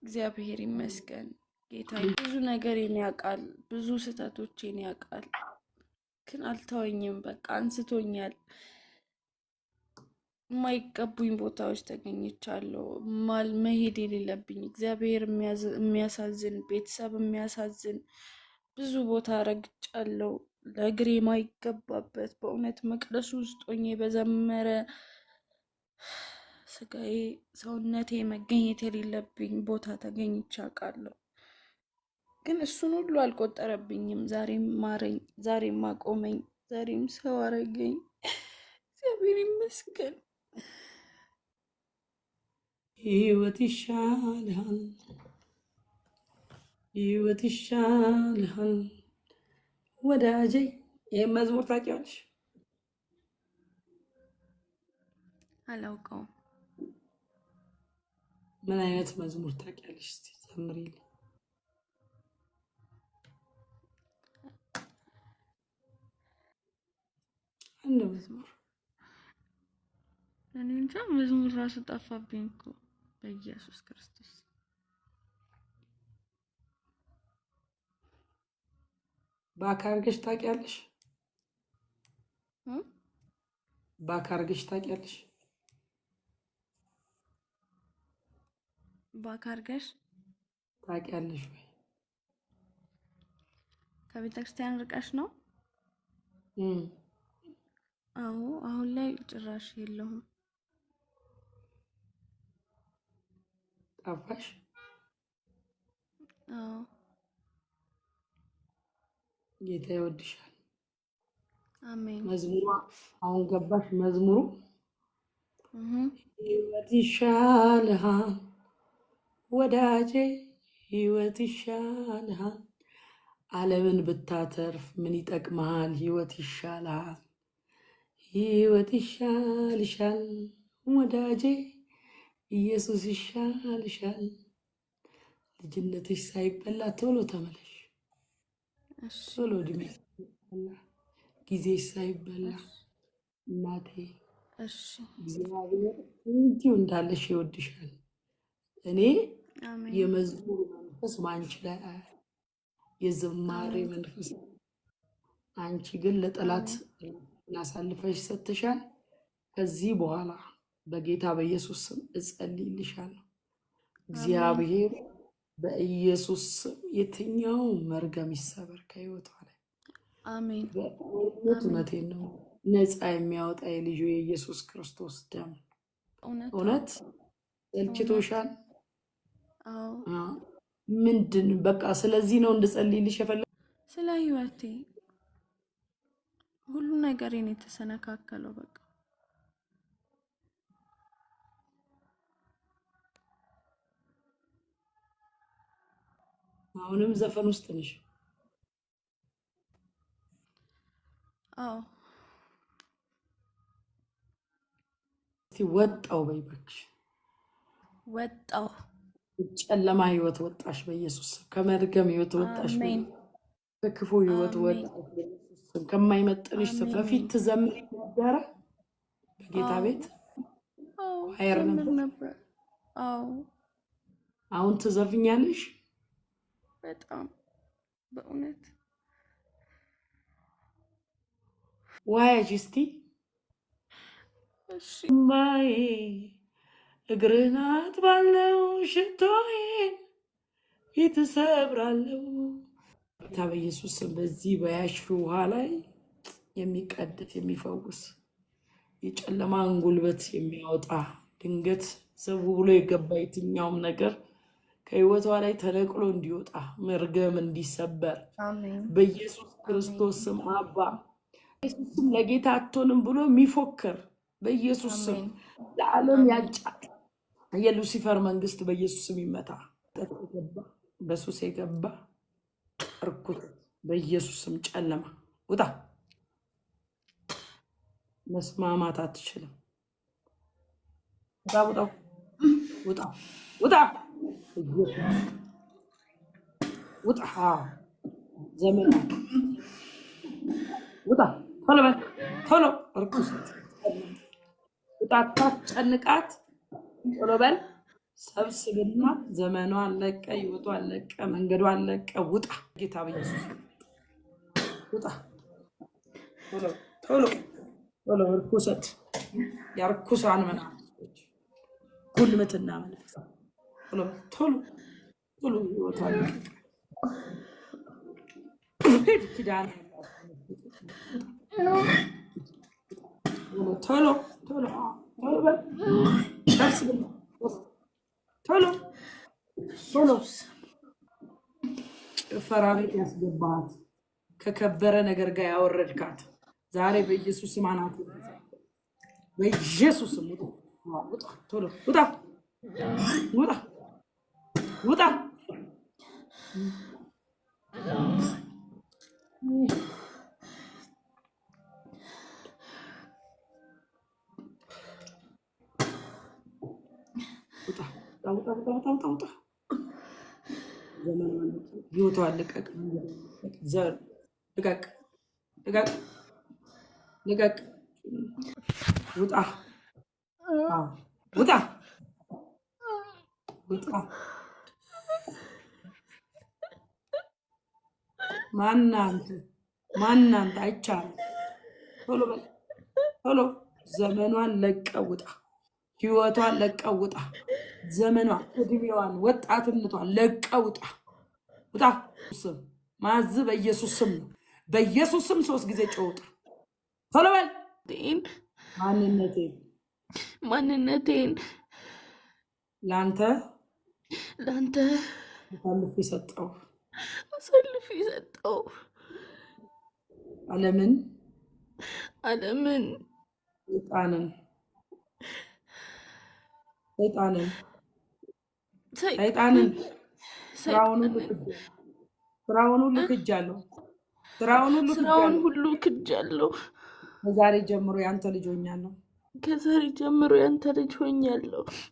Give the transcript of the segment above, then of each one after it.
እግዚአብሔር ይመስገን። ጌታዬ ብዙ ነገሬን ያውቃል፣ ብዙ ስህተቶቼን ያውቃል፣ ግን አልተወኝም። በቃ አንስቶኛል። የማይገቡኝ ቦታዎች ተገኝቻለሁ። መሄድ የሌለብኝ እግዚአብሔር የሚያሳዝን ቤተሰብ የሚያሳዝን ብዙ ቦታ ረግጫለሁ። ለእግሬ ማይገባበት በእውነት መቅደሱ ውስጥ ሆኜ በዘመረ ስጋዬ ሰውነቴ መገኘት የሌለብኝ ቦታ ተገኝቼ አውቃለሁ። ግን እሱን ሁሉ አልቆጠረብኝም። ዛሬም ማረኝ፣ ዛሬም አቆመኝ፣ ዛሬም ሰው አረገኝ። እግዚአብሔር ይመስገን። ሕይወት ይሻልሃል፣ ሕይወት ይሻልሃል ወዳጄ። ይህን መዝሙር ታውቂዋለሽ? አላውቀውም። ምን አይነት መዝሙር ታውቂያለሽ? እስቲ ዘምሪልኝ። አንድ መዝሙር። እኔ እንጃ መዝሙር ራሱ ጠፋብኝ እኮ በኢየሱስ ክርስቶስ። ባካርገሽ ታውቂያለሽ? ባካርገሽ ታውቂያለሽ? ባካርገሽ ታውቂያለሽ ወይ? ከቤተክርስቲያን ርቀሽ ነው? አዎ፣ አሁን ላይ ጭራሽ የለሁም። ጠፋሽ? አዎ። ጌታ ይወድሻል። አሜን። መዝሙሩ አሁን ገባሽ? መዝሙሩ ሕይወት ይሻልሃል ወዳጄ፣ ሕይወት ይሻልሃል። ዓለምን ብታተርፍ ምን ይጠቅምሃል? ሕይወት ይሻልሃል፣ ሕይወት ይሻልሻል ወዳጄ፣ ኢየሱስ ይሻልሻል። ልጅነትሽ ሳይበላ ቶሎ ተመለሽ፣ ቶሎ እድሜ ጊዜሽ ሳይበላ እናቴ። እግዚአብሔር እንዲሁ እንዳለሽ ይወድሻል። እኔ የመዝሙር መንፈስ በአንቺ ላይ የዝማሬ መንፈስ፣ አንቺ ግን ለጠላት አሳልፈሽ ሰጥተሻል። ከዚህ በኋላ በጌታ በኢየሱስ ስም እጸልይልሻለሁ። እግዚአብሔር በኢየሱስ ስም የትኛው መርገም ይሰበር ከህይወቷ ላይ። አሜን። እውነቴን ነው። ነፃ የሚያወጣ የልጁ የኢየሱስ ክርስቶስ ደም እውነት ሰልችቶሻል? ምንድን በቃ ስለዚህ ነው እንድጸልይልሽ የፈለግኩት። ስለ ህይወቴ ሁሉ ነገሬን የተሰነካከለው በቃ አሁንም ዘፈን ውስጥ ነሽ? አዎ። እስቲ ወጣው በይ እባክሽ። ወጣው። ጨለማ ህይወት ወጣሽ በኢየሱስ ስም። ከመርገም ህይወት ወጣሽ፣ ከክፉ ህይወት ወጣሽ በኢየሱስ ስም። ከማይመጥንሽ ስፍራ ፊት ትዘምሪ ነበረ በጌታ ቤት ኳየር ነበር። አዎ። አሁን ትዘፍኛለሽ? በጣም በእውነት ዋያጅ እስቲ ማይ እግርህን አጥባለሁ፣ ሽቶዬን ፊት እሰብራለሁ። ጌታ በኢየሱስ ስም በዚህ በያሽው ውሃ ላይ የሚቀድት የሚፈውስ የጨለማን ጉልበት የሚያወጣ ድንገት ዘው ብሎ የገባ የትኛውም ነገር ከህይወቷ ላይ ተነቅሎ እንዲወጣ መርገም እንዲሰበር በኢየሱስ ክርስቶስ ስም። አባ ኢየሱስ ስም ለጌታ አትሆንም ብሎ የሚፎክር በኢየሱስ ስም ለዓለም ያጫት የሉሲፈር መንግስት በኢየሱስ ስም ይመታ። በሱስ የገባ እርኩት በኢየሱስ ስም ጨለማ ውጣ። መስማማት አትችልም። ውጣ ውጣ ውጣ ውጣ ውጣ። ዘመን ውጣ። ቶሎ በል ቶሎ። እርኩስ ውጣ። አታስጨንቃት። ቶሎ በል ሰብስብና ዘመኗን ለቀ፣ ህይወቷን ለቀ፣ መንገዷን ለቀ ውጣ። ጌታ በኢየሱስ ውጣ። ቶሎ ቶሎ ቶሎ። እርኩሰት፣ የርኩሳን መናፍስቶች፣ ጉልበትና መንፈስ ቶሎ ቶሎ ቶሎ ህይወቷን ለቀ። ኪዳን ቶሎ ቶሎ ቶሎ ሰብስብና ቶሎ ቶሎ። ጭፈራ ቤት ያስገባት ከከበረ ነገር ጋር ያወረድካት ዛሬ በኢየሱስ ስም አናቱ በኢየሱስ ስም ውጣ። ቶሎ ውጣ ውጣ ውጣ። ውጣ። ዘመኗን ህይወቷን ልቀቅ። ዘር ልቀቅ፣ ልቀቅ፣ ልቀቅ። ውጣ፣ ውጣ፣ ውጣ። ማናንተ ማናንተ አይቻልም። ቶሎ በል ቶሎ። ዘመኗን ለቀህ ውጣ፣ ህይወቷን ለቀህ ውጣ። ዘመኗን፣ እድሜዋን፣ ወጣትነቷን ለቀህ ውጣ፣ ውጣ። ስም ማዝ በኢየሱስ ስም ነው። በኢየሱስ ስም 3 ጊዜ ጮውጣ። ቶሎ በል። ማንነቴን ላንተ አሳልፌ ሰጠው። ዓለምን ሰይጣንን ስራውን ሁሉ ክጃለሁ። ከዛሬ ጀምሮ ያንተ ልጅ ሆኛለሁ።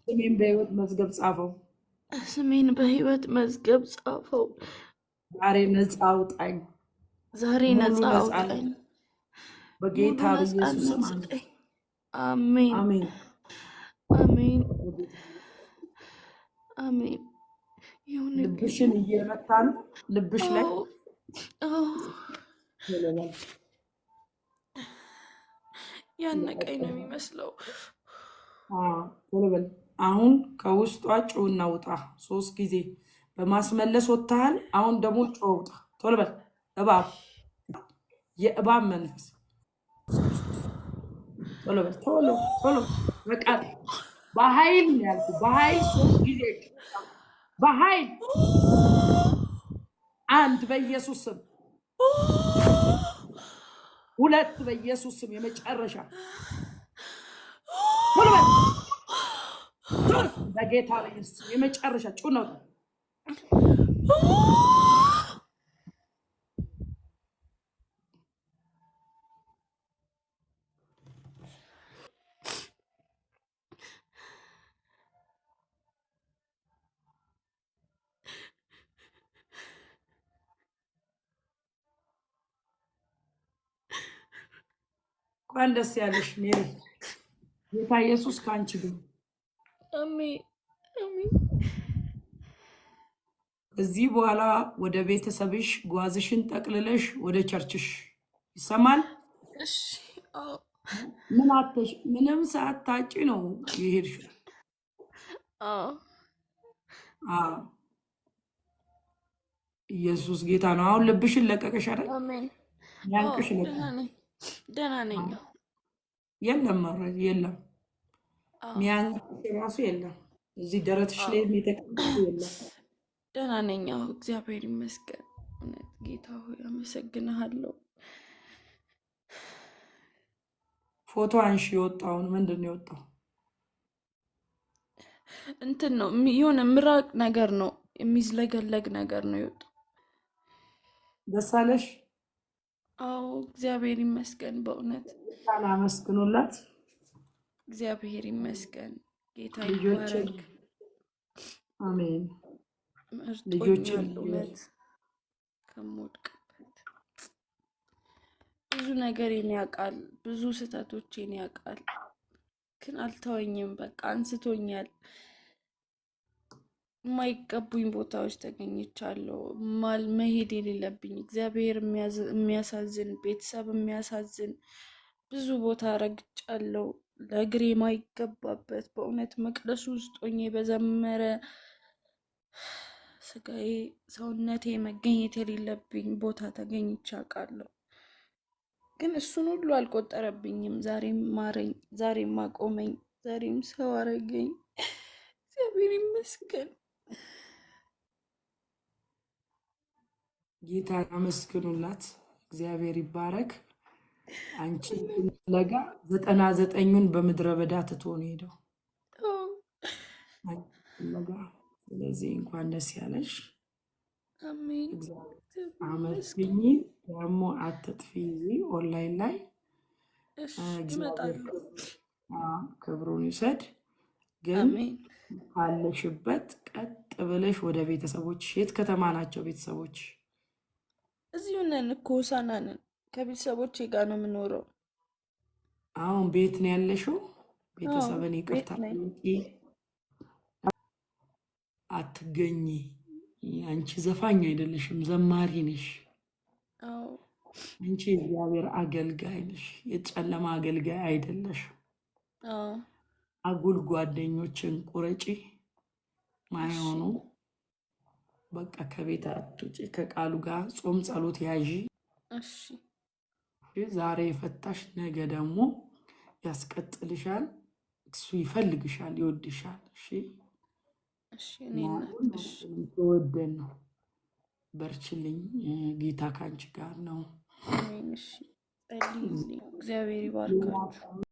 ስሜን በሕይወት መዝገብ ጻፈው። ዛሬ ነፃ አውጣኝ። በጌታ በኢየሱስ ስም አሜን፣ አሜን፣ አሜን። ልብሽን እየመታ ነው። ልብሽ ላይ ያነቀኝ ነው የሚመስለው። ቶሎ በል። አሁን ከውስጧ ጮህና ውጣ። 3 ጊዜ በማስመለስ ወጥተሃል። አሁን ደግሞ ጮህ ውጣ። ቶሎ በል። እባብ፣ የእባብ መንፈስ ቶሎ በል። ቶሎ ቶሎ። በቃ በኃይል ነው ያልኩህ። በኃይል 3 ጊዜ በኃይል 1 በኢየሱስ ስም፣ 2 በኢየሱስ ስም። የመጨረሻ ቶሎ በል። በጌታ በኢየሱስ ስም የመጨረሻ ጩህ ነው። እንኳን ደስ ያለሽ ሜሪ። ጌታ ኢየሱስ ከአንቺ ጋር። አሜን፣ አሜን። ከዚህ በኋላ ወደ ቤተሰብሽ ጓዝሽን ጠቅልለሽ ወደ ቸርችሽ። ይሰማል? እሺ። ምንም ሳታጪ ነው የሄድሽው? ኢየሱስ ጌታ ነው። አሁን ልብሽን ለቀቀሽ አይደል? አሜን። ያንቅሽ ነው። ደህና ነኝ። የለም ማለት የለም። ሚያንቅሽ ራሱ የለም። እዚህ ደረትሽ ላይ የተቀመጠ የለም። ደህና ነኝ። እግዚአብሔር ይመስገን። እውነት ጌታ ሆይ አመሰግንሃለሁ። ፎቶ አንሺ። የወጣውን ምንድን ነው የወጣው? እንትን ነው የሆነ ምራቅ ነገር ነው፣ የሚዝለገለግ ነገር ነው የወጣው። ደስ አለሽ? አዎ እግዚአብሔር ይመስገን። በእውነት አመስግኑላት። እግዚአብሔር ይመስገን። ጌታ ልጆች ይባረክ። አሜን። ልጆች እውነት ከምወድቅበት ብዙ ነገሬን ያውቃል፣ ብዙ ስህተቶቼን ያውቃል፣ ግን አልተወኝም። በቃ አንስቶኛል። የማይገቡኝ ቦታዎች ተገኝቻለሁ። መሄድ የሌለብኝ እግዚአብሔር የሚያሳዝን ቤተሰብ የሚያሳዝን ብዙ ቦታ ረግጫለሁ። ለእግሬ የማይገባበት በእውነት መቅደሱ ውስጥ ሆኜ በዘመረ ስጋዬ ሰውነቴ መገኘት የሌለብኝ ቦታ ተገኝቼ አውቃለሁ። ግን እሱን ሁሉ አልቆጠረብኝም። ዛሬም ማረኝ፣ ዛሬም አቆመኝ፣ ዛሬም ሰው አረገኝ። እግዚአብሔር ይመስገን። ጌታን አመስግኑላት። እግዚአብሔር ይባረክ። አንቺ ፍለጋ 99ን በምድረ በዳ ትቶ ነው ሄደው። ስለዚህ እንኳን ደስ ያለሽ። አመስግኝ። ደግሞ አትጥፊ። ኦንላይን ላይ ክብሩን ይውሰድ። ግን ካለሽበት ቀጥ ብለሽ ወደ ቤተሰቦች። የት ከተማ ናቸው ቤተሰቦች? እዚሁ ነን እኮ ሆሳዕና ነን። ከቤተሰቦቼ ጋር ነው የምኖረው። አሁን ቤት ነው ያለሽው? ቤተሰብን ይቅርታ አትገኝ። አንቺ ዘፋኝ አይደለሽም፣ ዘማሪ ነሽ። አንቺ የእግዚአብሔር አገልጋይ ነሽ፣ የጨለማ አገልጋይ አይደለሽም። አጉል ጓደኞችን ቁረጪ፣ ማይሆኑ በቃ ከቤት አትውጪ። ከቃሉ ጋር ጾም ጸሎት ያዢ። ዛሬ የፈታሽ ነገ ደግሞ ያስቀጥልሻል። እሱ ይፈልግሻል፣ ይወድሻል። ተወደን ነው። በርችልኝ። ጌታ ከአንቺ ጋር ነው። እግዚአብሔር ይባርካችሁ።